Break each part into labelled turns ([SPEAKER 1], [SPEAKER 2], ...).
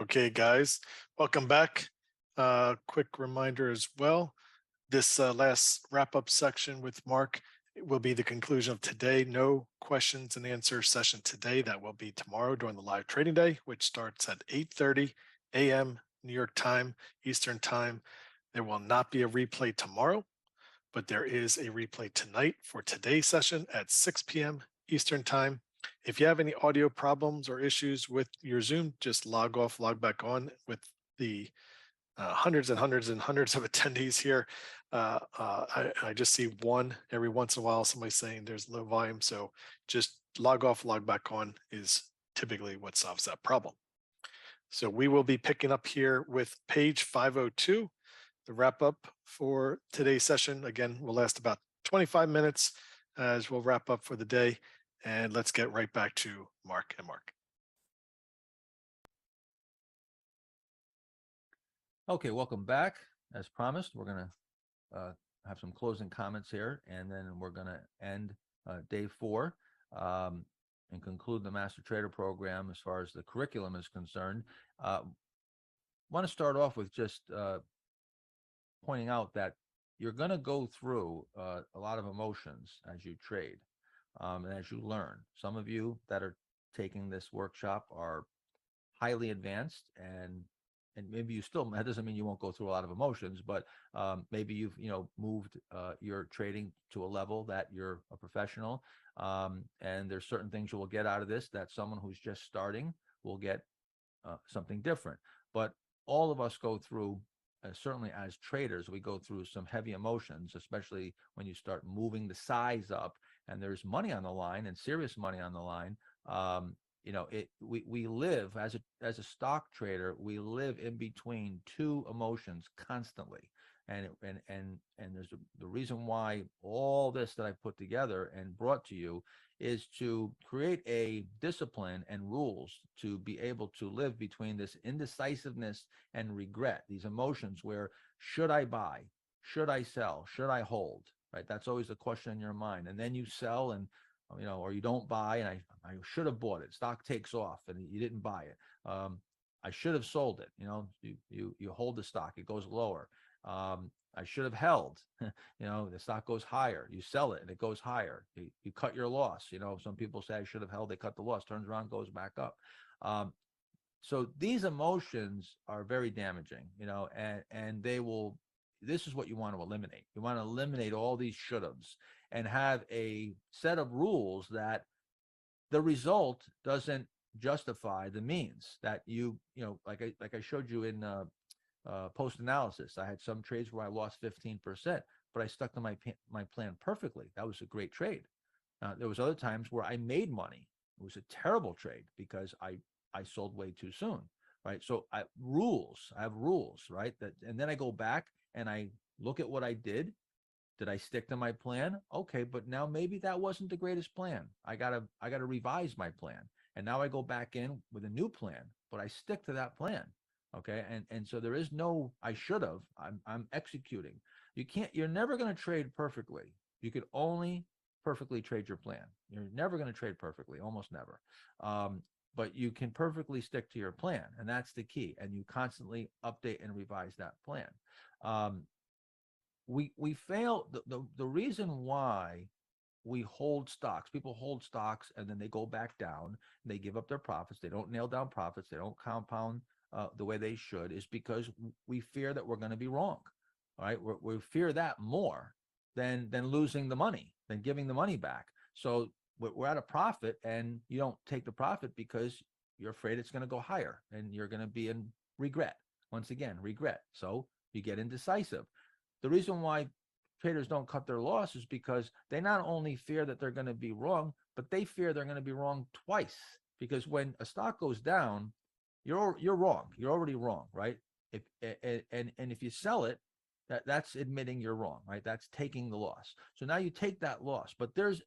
[SPEAKER 1] Okay, guys, welcome back. Quick reminder as well. This last wrap up section with Mark will be the conclusion of today. No questions and answer session today. That will be tomorrow during the live trading day, which starts at 8:30 a.m. New York time, Eastern time. There will not be a replay tomorrow, but there is a replay tonight for today's session at 6 p.m. Eastern time. If you have any audio problems or issues with your Zoom, just log off, log back on. With the hundreds and hundreds and hundreds of attendees here, I just see one every once in a while, somebody saying there's low volume. So just log off, log back on is typically what solves that problem. So we will be picking up here with page 502. The wrap up for today's session, again, will last about 25 minutes as we'll wrap up for the day. And let's get right back to Mark and Mark.
[SPEAKER 2] Okay, welcome back. As promised, we're going to have some closing comments here, and then we're going to end day 4 and conclude the Master Trader program as far as the curriculum is concerned. Want to start off with just pointing out that you're going to go through a lot of emotions as you trade and as you learn. Some of you that are taking this workshop are highly advanced, and maybe you still, that doesn't mean you won't go through a lot of emotions, but maybe you've moved your trading to a level that you're a professional, and there's certain things you will get out of this that someone who's just starting will get something different. But all of us go through, certainly as traders, we go through some heavy emotions, especially when you start moving the size up and there's money on the line, and serious money on the line. We live as a stock trader, we live in between two emotions constantly, and there's the reason why all this that I put together and brought to you is to create a discipline and rules to be able to live between this indecisiveness and regret, these emotions where should I buy, should I sell, should I hold, right? That's always the question in your mind, and then you sell, and or you don't buy, and I should have bought it. Stock takes off and you didn't buy it. I should have sold it. You hold the stock, it goes lower. I should have held. The stock goes higher. You sell it and it goes higher. You cut your loss. Some people say I should have held. They cut the loss. Turns around, goes back up. So these emotions are very damaging. And they will. This is what you want to eliminate. You want to eliminate all these should-haves and have a set of rules that the result doesn't justify the means. That like I showed you in post analysis, I had some trades where I lost 15%, but I stuck to my plan perfectly. That was a great trade. There was other times where I made money. It was a terrible trade because I sold way too soon, right? So I have rules, right? And then I go back and I look at what I did. Did I stick to my plan? Okay, but now maybe that wasn't the greatest plan. I gotta revise my plan. And now I go back in with a new plan, but I stick to that plan. Okay. And so there is no I should have. I'm executing. You're never gonna trade perfectly. You could only perfectly trade your plan. You're never gonna trade perfectly, almost never. But you can perfectly stick to your plan, and that's the key. And you constantly update and revise that plan. We fail. The reason why we hold stocks, people hold stocks and then they go back down and they give up their profits. They don't nail down profits. They don't compound the way they should, is because we fear that we're going to be wrong. All right. We fear that more than losing the money, than giving the money back. So we're at a profit and you don't take the profit because you're afraid it's going to go higher and you're going to be in regret. Once again, regret. So you get indecisive. The reason why traders don't cut their loss is because they not only fear that they're going to be wrong, but they fear they're going to be wrong twice. Because when a stock goes down, you're wrong. You're already wrong, right? If you sell it, that's admitting you're wrong, right? That's taking the loss. So now you take that loss, but there's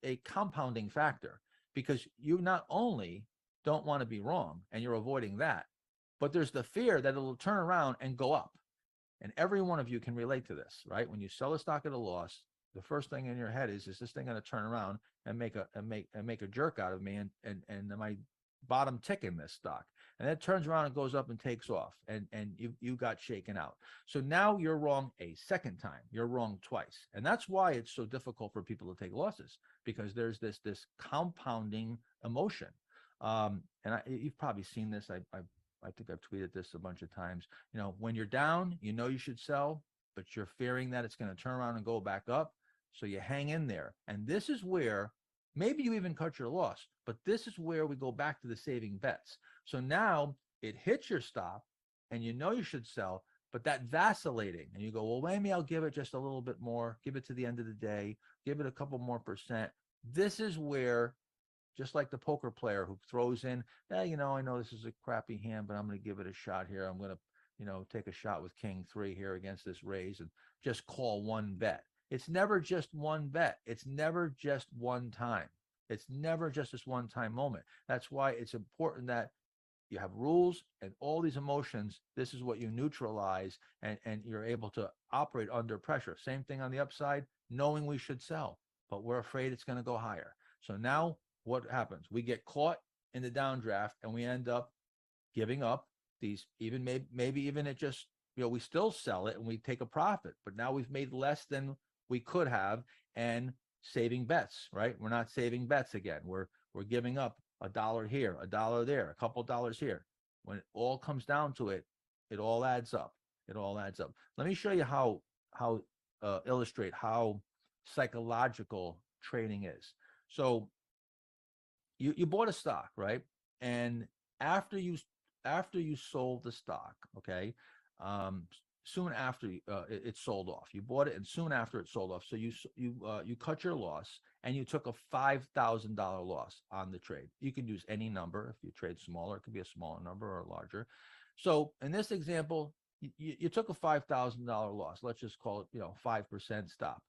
[SPEAKER 2] a compounding factor, because you not only don't want to be wrong and you're avoiding that, but there's the fear that it'll turn around and go up. And every one of you can relate to this, right? When you sell a stock at a loss, the first thing in your head is this thing going to turn around and make a jerk out of me, and am I bottom tick in this stock? and it turns around and goes up and takes off, and you got shaken out. So now you're wrong a second time. You're wrong twice, and that's why it's so difficult for people to take losses, because there's this compounding emotion. And you've probably seen this. I think I've tweeted this a bunch of times. When you're down, you should sell, but you're fearing that it's going to turn around and go back up. So you hang in there. And this is where maybe you even cut your loss, but this is where we go back to the saving bets. So now it hits your stop and you should sell, but that vacillating, and you go, well, maybe I'll give it just a little bit more, give it to the end of the day, give it a couple more percent. This is where, just like the poker player who throws in, I know this is a crappy hand, but I'm going to give it a shot here. I'm going to, take a shot with king 3 here against this raise and just call one bet. It's never just one bet. It's never just one time. It's never just this one-time moment. That's why it's important that you have rules and all these emotions. This is what you neutralize, and you're able to operate under pressure. Same thing on the upside, knowing we should sell, but we're afraid it's going to go higher. So now what happens? We get caught in the downdraft and we end up giving up these, even maybe even it just, we still sell it and we take a profit, but now we've made less than we could have, and saving bets, right? We're not saving bets again. We're giving up $1 here, $1 there, a couple dollars here. When it all comes down to it, it all adds up. It all adds up. Let me show you how illustrate how psychological trading is. So you bought a stock, right? And after you sold the stock, okay, soon after it sold off, you bought it, and soon after it sold off, so you cut your loss and you took a $5,000 loss on the trade. You can use any number. If you trade smaller, it could be a smaller number or a larger. So in this example, you took a $5,000 loss. Let's just call it 5% stop.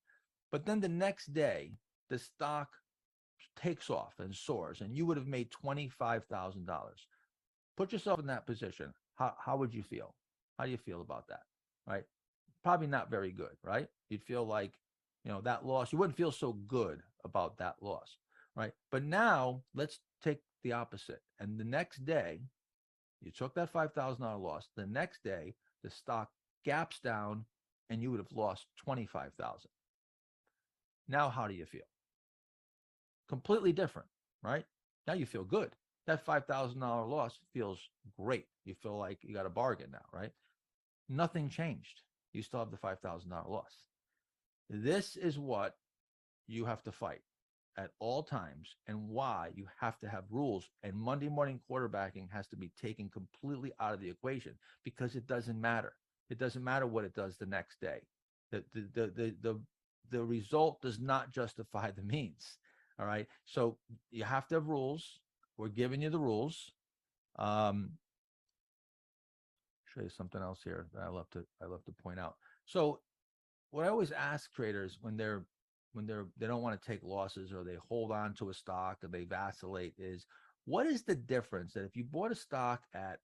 [SPEAKER 2] But then the next day, the stock takes off and soars, and you would have made $25,000. Put yourself in that position. How would you feel? How do you feel about that? Right? Probably not very good, right? You'd feel like, that loss, you wouldn't feel so good about that loss, right? But now let's take the opposite. And the next day, you took that $5,000 loss. The next day, the stock gaps down and you would have lost $25,000. Now, how do you feel? Completely different, right? Now you feel good. That $5,000 loss feels great. You feel like you got a bargain now, right? Nothing changed. You still have the $5,000 loss. This is what you have to fight at all times, and why you have to have rules. And Monday morning quarterbacking has to be taken completely out of the equation, because it doesn't matter. It doesn't matter what it does the next day. The result does not justify the means. All right. So you have to have rules. We're giving you the rules. Show you something else here that I love to point out. So what I always ask traders when they don't want to take losses, or they hold on to a stock or they vacillate, is, what is the difference that if you bought a stock at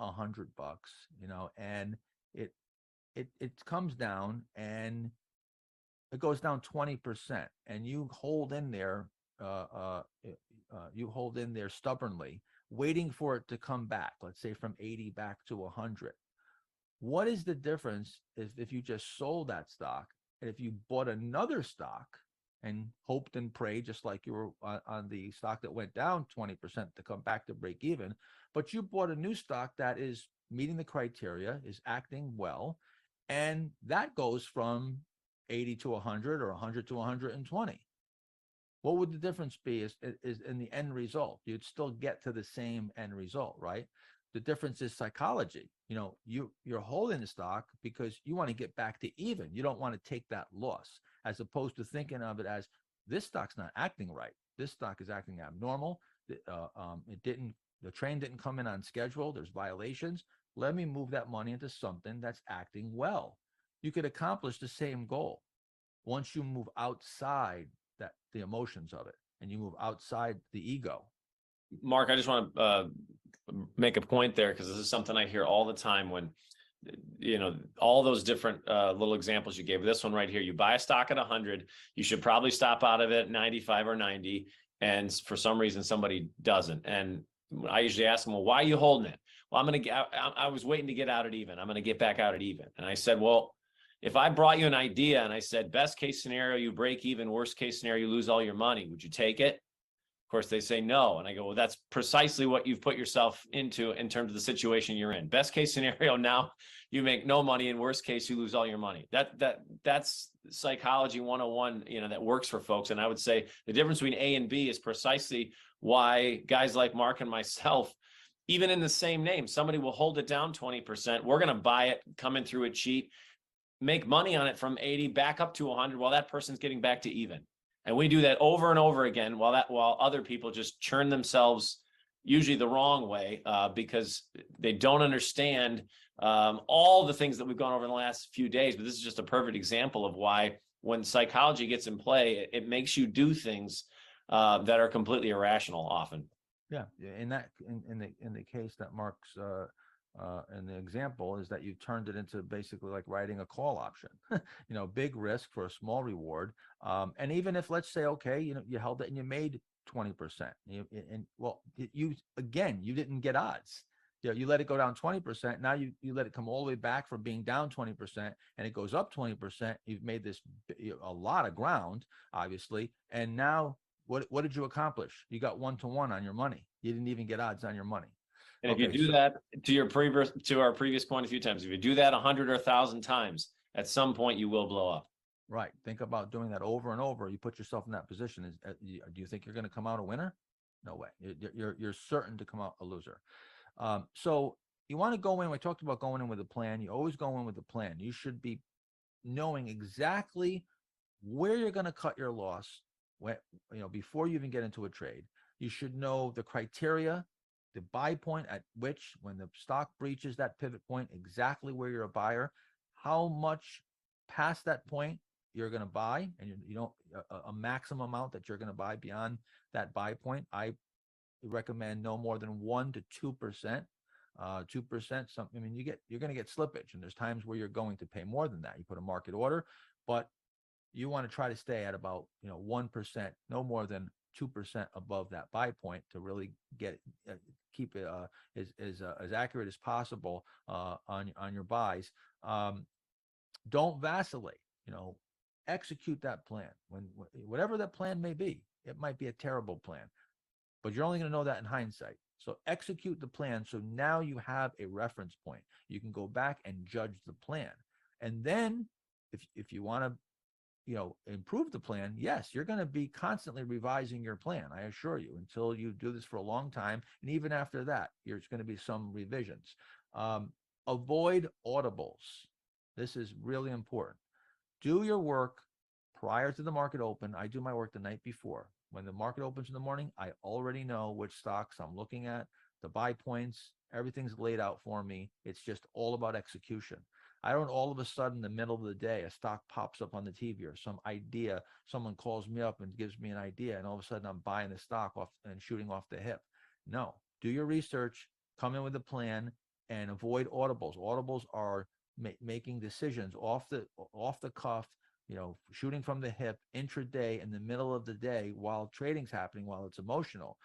[SPEAKER 2] $100, and it comes down and it goes down 20%, and you hold in there, stubbornly, waiting for it to come back, let's say from 80 back to 100. What is the difference if you just sold that stock, and if you bought another stock and hoped and prayed, just like you were on the stock that went down 20% to come back to break even, but you bought a new stock that is meeting the criteria, is acting well, and that goes from 80 to 100 or 100 to 120. What would the difference be is in the end result? You'd still get to the same end result, right? The difference is psychology. You're holding the stock because you want to get back to even. You don't want to take that loss, as opposed to thinking of it as, this stock's not acting right. This stock is acting abnormal. The train didn't come in on schedule. There's violations. Let me move that money into something that's acting well. You could accomplish the same goal once you move outside the emotions of it, and you move outside the ego.
[SPEAKER 3] Mark, I just want to make a point there, because this is something I hear all the time when, all those different little examples you gave. This one right here, you buy a stock at 100, you should probably stop out of it at 95 or 90. And for some reason, somebody doesn't. And I usually ask them, well, why are you holding it? Well, I was waiting to get out at even. I'm going to get back out at even. And I said, well, if I brought you an idea and I said, best case scenario, you break even, worst case scenario, you lose all your money, would you take it? Of course, they say no. And I go, well, that's precisely what you've put yourself into in terms of the situation you're in. Best case scenario, now you make no money, and worst case, you lose all your money. That's psychology 101, that works for folks. And I would say the difference between A and B is precisely why guys like Mark and myself, even in the same name, somebody will hold it down 20%. We're going to buy it, come in through it cheap, make money on it from 80 back up to 100 while that person's getting back to even. And we do that over and over again while other people just churn themselves usually the wrong way because they don't understand all the things that we've gone over in the last few days. But this is just a perfect example of why when psychology gets in play, it makes you do things that are completely irrational often.
[SPEAKER 2] Yeah. In the case that Mark's and the example is that you turned it into basically like writing a call option, big risk for a small reward. And even if, let's say, okay, you held it and you made 20%, you didn't get odds. You let it go down 20%. Now you let it come all the way back from being down 20% and it goes up 20%. You've made this a lot of ground, obviously. And now what did you accomplish? You got 1-to-1 on your money. You didn't even get odds on your money.
[SPEAKER 3] And if you do that to our previous point a few times, if you do that 100 or 1,000 times, at some point you will blow up.
[SPEAKER 2] Right. Think about doing that over and over. You put yourself in that position. Do you think you're going to come out a winner? No way. You're certain to come out a loser. So you want to go in. We talked about going in with a plan. You always go in with a plan. You should be knowing exactly where you're going to cut your loss. Before you even get into a trade, you should know the criteria, the buy point at which, when the stock breaches that pivot point, exactly where you're a buyer, how much past that point you're going to buy, and you don't a maximum amount that you're going to buy beyond that buy point. I recommend no more than 1 to 2%. 2%. You're going to get slippage, and there's times where you're going to pay more than that. You put a market order, but you want to try to stay at about 1%, no more than 2% above that buy point to really keep it as accurate as possible on your buys. Don't vacillate. Execute that plan. Whatever that plan may be, it might be a terrible plan, but you're only going to know that in hindsight. So execute the plan. So now you have a reference point. You can go back and judge the plan, and then if you want to improve the plan, yes, you're going to be constantly revising your plan, I assure you, until you do this for a long time. And even after that, there's going to be some revisions. Avoid audibles. This is really important. Do your work prior to the market open. I do my work the night before. When the market opens in the morning, I already know which stocks I'm looking at, the buy points, everything's laid out for me. It's just all about execution. I don't all of a sudden in the middle of the day, a stock pops up on the TV or some idea, someone calls me up and gives me an idea, and all of a sudden I'm buying the stock off and shooting off the hip. No, do your research, come in with a plan, and avoid audibles. Audibles are making decisions off the cuff, shooting from the hip, intraday, in the middle of the day while trading's happening, while it's emotional.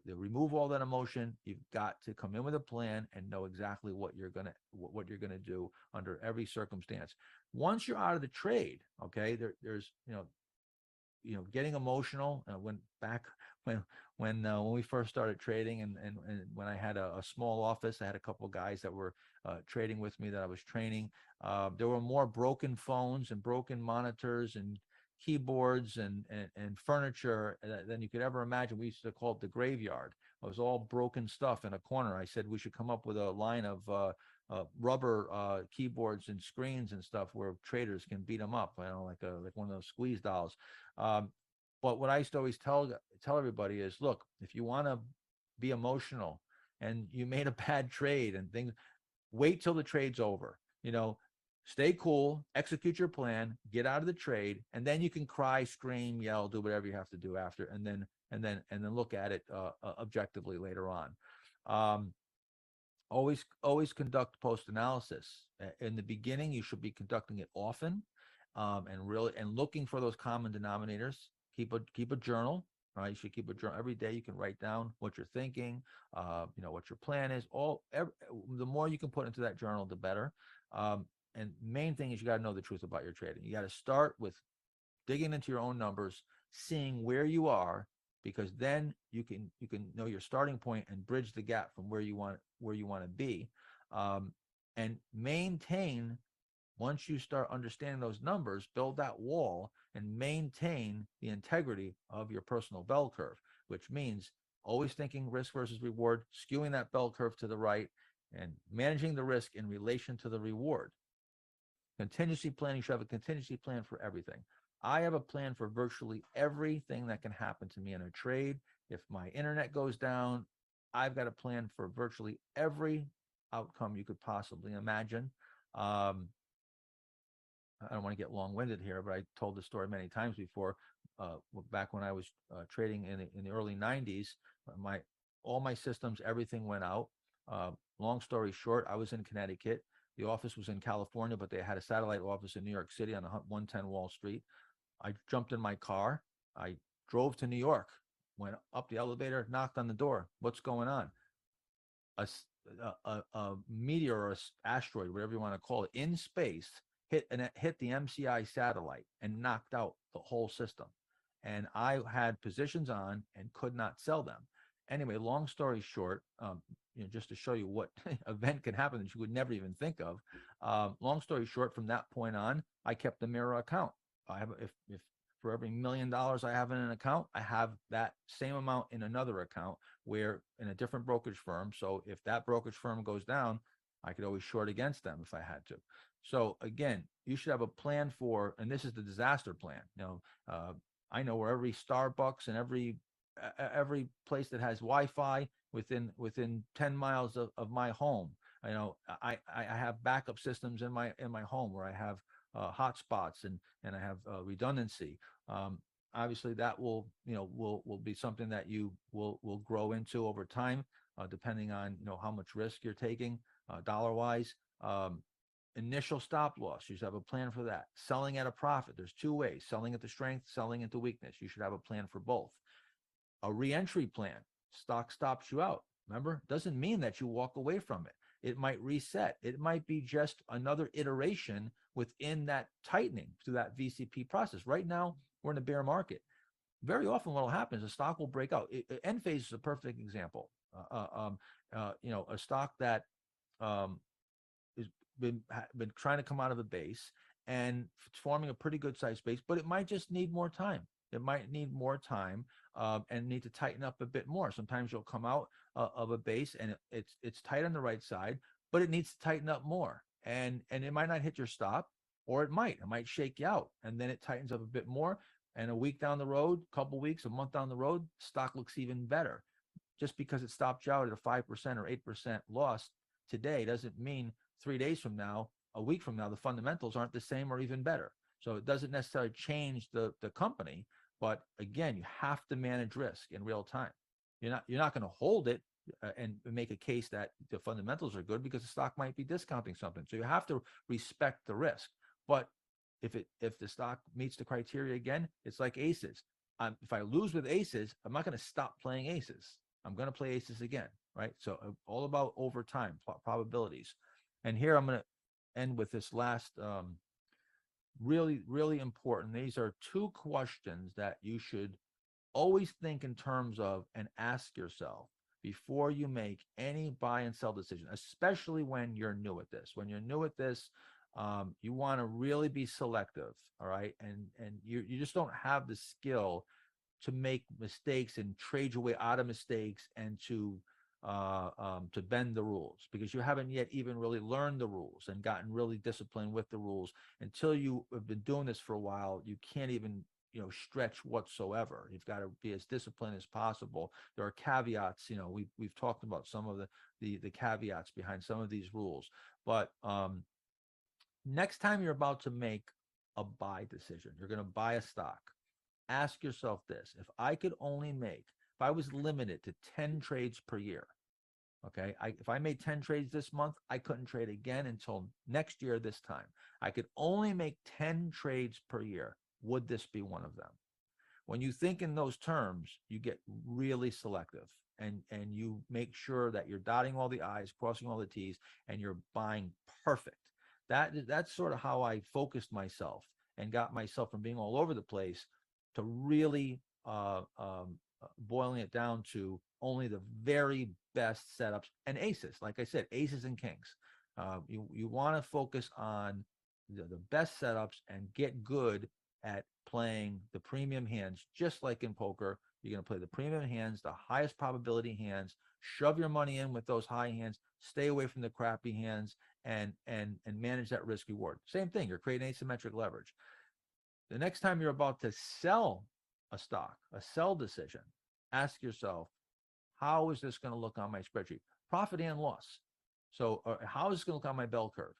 [SPEAKER 2] Remove all that emotion. You've got to come in with a plan and know exactly what you're gonna do under every circumstance. Once you're out of the trade, okay, there's getting emotional. When we first started trading, and when I had a small office, I had a couple of guys that were trading with me that I was training. There were more broken phones and broken monitors and keyboards and furniture than you could ever imagine. We used to call it the graveyard. It was all broken stuff in a corner. I said we should come up with a line of rubber keyboards and screens and stuff where traders can beat them up, like one of those squeeze dolls. But what I used to always tell everybody is, look, if you want to be emotional and you made a bad trade and things, wait till the trade's over. Stay cool, execute your plan, get out of the trade, and then you can cry, scream, yell, do whatever you have to do after, and then look at it objectively later on. Always conduct post-analysis. In the beginning, you should be conducting it often, and looking for those common denominators. Keep a journal. right? You should keep a journal every day. You can write down what you're thinking, what your plan is. The more you can put into that journal, the better. And main thing is you got to know the truth about your trading. You got to start with digging into your own numbers, seeing where you are, because then you can know your starting point and bridge the gap from where you want to be, and maintain. Once you start understanding those numbers, build that wall and maintain the integrity of your personal bell curve, which means always thinking risk versus reward, skewing that bell curve to the right, and managing the risk in relation to the reward. Contingency planning, you should have a contingency plan for everything. I have a plan for virtually everything that can happen to me in a trade. If my internet goes down, I've got a plan for virtually every outcome you could possibly imagine. I don't want to get long-winded here, but I told this story many times before. Back when I was trading in the early 90s, all my systems, everything went out. Long story short, I was in Connecticut. The office was in California, but they had a satellite office in New York City on 110 Wall Street. I jumped in my car. I drove to New York, went up the elevator, knocked on the door. What's going on? A meteor or asteroid, whatever you want to call it, in space hit the MCI satellite and knocked out the whole system. And I had positions on and could not sell them. Anyway, long story short, just to show you what event can happen that you would never even think of. Long story short, from that point on, I kept the mirror account. I have, if for every $1 million I have in an account, I have that same amount in another account where in a different brokerage firm. So if that brokerage firm goes down, I could always short against them if I had to. So again, you should have a plan for, and this is the disaster plan. I know where every Starbucks and every place that has Wi-Fi within 10 miles of my home. I have backup systems in my home where I have hotspots and I have redundancy. Obviously, that will be something that you will grow into over time, depending on how much risk you're taking dollar wise. Initial stop loss, you should have a plan for that. Selling at a profit, there's two ways: selling at the strength, selling into weakness. You should have a plan for both. A re-entry plan. Stock stops you out. Remember, doesn't mean that you walk away from it. It might reset. It might be just another iteration within that tightening through that VCP process. Right now, we're in a bear market. Very often what will happen is a stock will break out. Enphase is a perfect example. A stock that has been trying to come out of a base and it's forming a pretty good sized base, but it might just need more time. It might need more time and need to tighten up a bit more. Sometimes you'll come out of a base and it's tight on the right side, but it needs to tighten up more. And it might not hit your stop, or it might shake you out, and then it tightens up a bit more. And a week down the road, a couple weeks, a month down the road, stock looks even better. Just because it stopped you out at a 5% or 8% loss today doesn't mean 3 days from now, a week from now, the fundamentals aren't the same or even better. So it doesn't necessarily change the company. But again, you have to manage risk in real time. You're not going to hold it and make a case that the fundamentals are good, because the stock might be discounting something. So you have to respect the risk. But if the stock meets the criteria again, it's like aces. If I lose with aces, I'm not going to stop playing aces. I'm going to play aces again, right? So all about over time, probabilities. And here I'm going to end with this last really, really important. These are two questions that you should always think in terms of and ask yourself before you make any buy and sell decision, especially when you're new at this. When you're new at this, you want to really be selective, all right? And you just don't have the skill to make mistakes and trade your way out of mistakes and to bend the rules, because you haven't yet even really learned the rules and gotten really disciplined with the rules. Until you have been doing this for a while, you can't even stretch whatsoever. You've got to be as disciplined as possible. There are caveats. We've talked about some of the caveats behind some of these rules. But next time you're about to make a buy decision, you're going to buy a stock, ask yourself this: if I was limited to 10 trades per year, okay, if I made 10 trades this month, I couldn't trade again until next year this time. I could only make 10 trades per year. Would this be one of them? When you think in those terms, you get really selective, and you make sure that you're dotting all the I's, crossing all the T's, and you're buying perfect. That's sort of how I focused myself and got myself from being all over the place to really boiling it down to only the very best setups and aces. Like I said, aces and kings. You want to focus on the best setups and get good at playing the premium hands. Just like in poker, you're going to play the premium hands, the highest probability hands, shove your money in with those high hands, stay away from the crappy hands, and manage that risk reward. Same thing, you're creating asymmetric leverage. The next time you're about to sell a stock, a sell decision, ask yourself, how is this going to look on my spreadsheet? Profit and loss. So how is this going to look on my bell curve?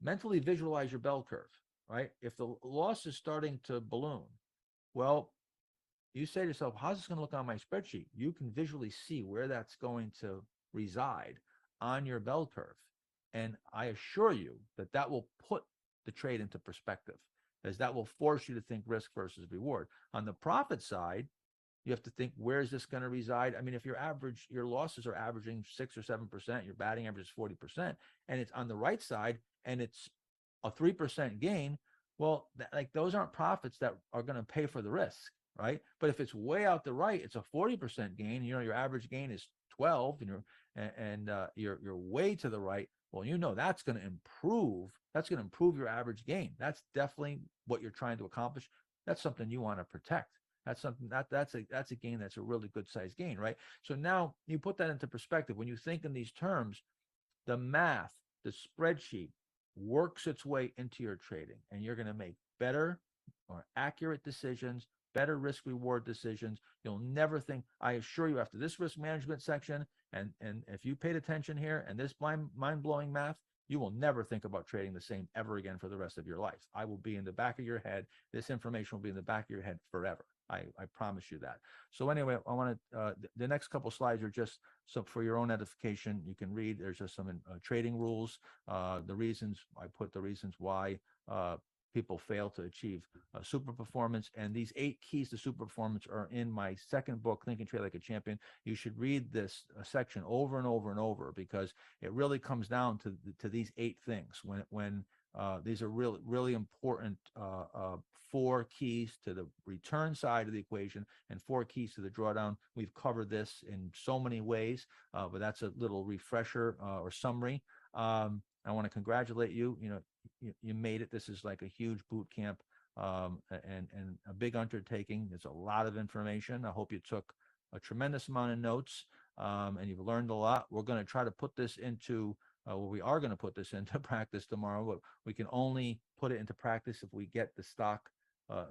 [SPEAKER 2] Mentally visualize your bell curve, right? If the loss is starting to balloon, well, you say to yourself, how's this going to look on my spreadsheet? You can visually see where that's going to reside on your bell curve. And I assure you that that will put the trade into perspective, as that will force you to think risk versus reward. On the profit side, you have to think, where is this going to reside? I mean, if your losses are averaging 6 or 7%, your batting average is 40%, and it's on the right side and it's a 3% gain, well, like those aren't profits that are going to pay for the risk, right? But if it's way out the right, it's a 40% gain. You know, your average gain is 12, and you're way to the right. Well, you know that's going to improve. That's going to improve your average gain. That's definitely what you're trying to accomplish. That's something you want to protect. That's something that's a gain that's a really good size gain, right? So now you put that into perspective. When you think in these terms, the math, the spreadsheet works its way into your trading, and you're going to make better or accurate decisions, better risk reward decisions. You'll never think, I assure you, after this risk management section, and if you paid attention here and this mind-blowing math, you will never think about trading the same ever again for the rest of your life. I will be in the back of your head. This information will be in the back of your head forever. I promise you that. So anyway, I want to, the next couple slides are just some for your own edification. You can read, there's just some trading rules, the reasons, I put the reasons why people fail to achieve super performance. And these 8 keys to super performance are in my second book, Think and Trade Like a Champion. You should read this section over and over and over, because it really comes down to these 8 things. When these are really important 4 keys to the return side of the equation and 4 keys to the drawdown. We've covered this in so many ways, but that's a little refresher or summary. I want to congratulate you. You made it. This is like a huge boot camp and a big undertaking. There's a lot of information. I hope you took a tremendous amount of notes and you've learned a lot. We're going to try to put this into we are going to put this into practice tomorrow, but we can only put it into practice if we get the stock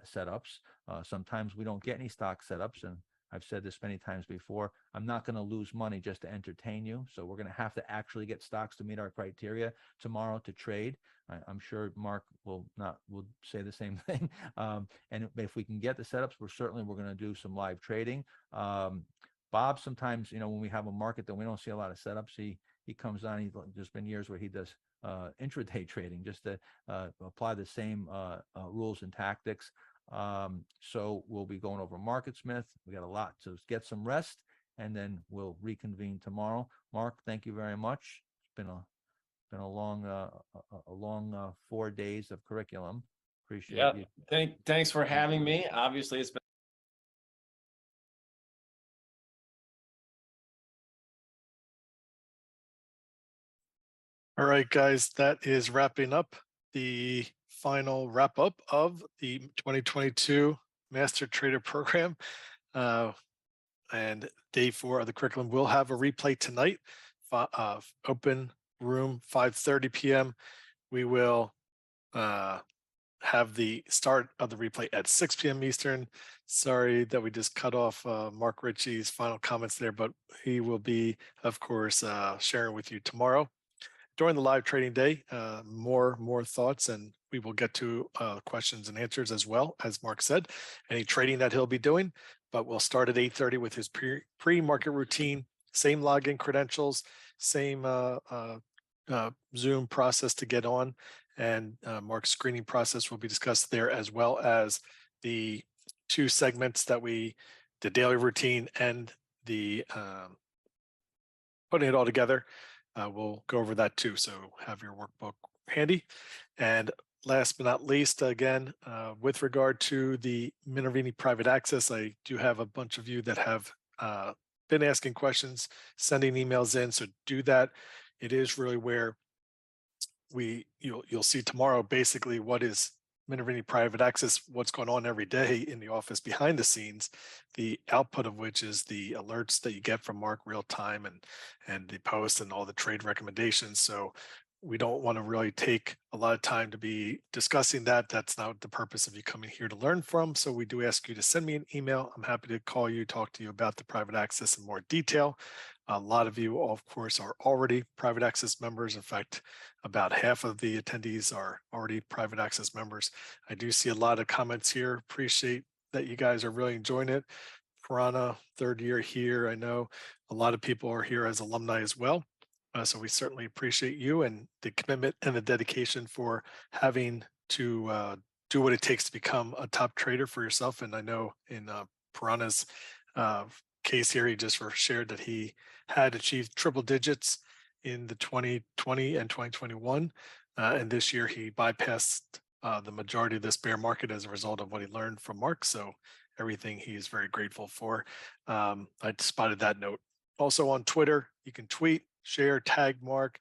[SPEAKER 2] setups. Sometimes we don't get any stock setups, and I've said this many times before, I'm not going to lose money just to entertain you. So we're going to have to actually get stocks to meet our criteria tomorrow to trade. I'm sure Mark will say the same thing. And if we can get the setups, we're going to do some live trading. Bob, sometimes, when we have a market that we don't see a lot of setups, he comes on. There's been years where he does intraday trading just to apply the same rules and tactics. So we'll be going over MarketSmith. We got a lot, so get some rest, and then we'll reconvene tomorrow. Mark, thank you very much. It's been a long 4 days of curriculum. Appreciate you.
[SPEAKER 3] Thanks for having me. Obviously, it's been
[SPEAKER 1] All right, guys, that is wrapping up the final wrap up of the 2022 Master Trader Program. And day 4 of the curriculum will have a replay tonight, open room, 5:30 p.m. We will have the start of the replay at 6 p.m. Eastern. Sorry that we just cut off Mark Ritchie's final comments there, but he will be, of course, sharing with you tomorrow. During the live trading day, more thoughts, and we will get to questions and answers as well, as Mark said, any trading that he'll be doing. But we'll start at 8:30 with his pre-market routine, same login credentials, same Zoom process to get on, and Mark's screening process will be discussed there, as well as the two segments that the daily routine and the putting it all together. We'll go over that too. So have your workbook handy. And last but not least, again, with regard to the Minervini private access, I do have a bunch of you that have been asking questions, sending emails in. So do that. It is really where you'll see tomorrow basically what is Minervini private access, what's going on every day in the office behind the scenes, the output of which is the alerts that you get from Mark real time and the posts and all the trade recommendations. So we don't want to really take a lot of time to be discussing that. That's not the purpose of you coming here to learn from. So we do ask you to send me an email. I'm happy to call you, talk to you about the private access in more detail. A lot of you, of course, are already private access members. In fact, about half of the attendees are already private access members. I do see a lot of comments here. Appreciate that you guys are really enjoying it. Piranha, third year here. I know a lot of people are here as alumni as well. So we certainly appreciate you and the commitment and the dedication for having to do what it takes to become a top trader for yourself. And I know in Piranha's case here, he just shared that he had achieved triple digits in the 2020 and 2021. And this year he bypassed the majority of this bear market as a result of what he learned from Mark. So everything he is very grateful for. I spotted that note. Also on Twitter, you can tweet, share, tag Mark,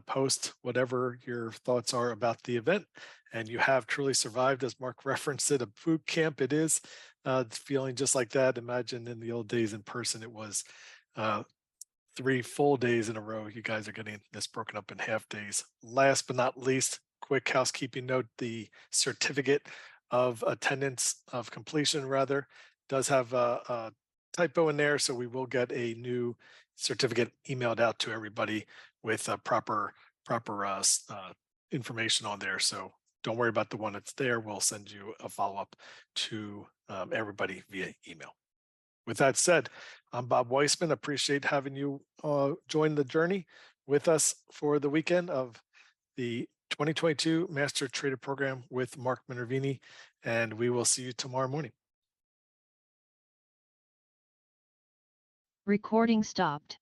[SPEAKER 1] post whatever your thoughts are about the event. And you have truly survived, as Mark referenced it, a boot camp. It is feeling just like that. Imagine in the old days in person, it was 3 full days in a row. You guys are getting this broken up in half days. Last but not least, quick housekeeping note, the certificate of attendance of completion rather does have a typo in there. So we will get a new certificate emailed out to everybody with proper information on there. So don't worry about the one that's there. We'll send you a follow-up to everybody via email. With that said, I'm Bob Weissman. Appreciate having you join the journey with us for the weekend of the 2022 Master Trader Program with Mark Minervini, and we will see you tomorrow morning.
[SPEAKER 4] Recording stopped.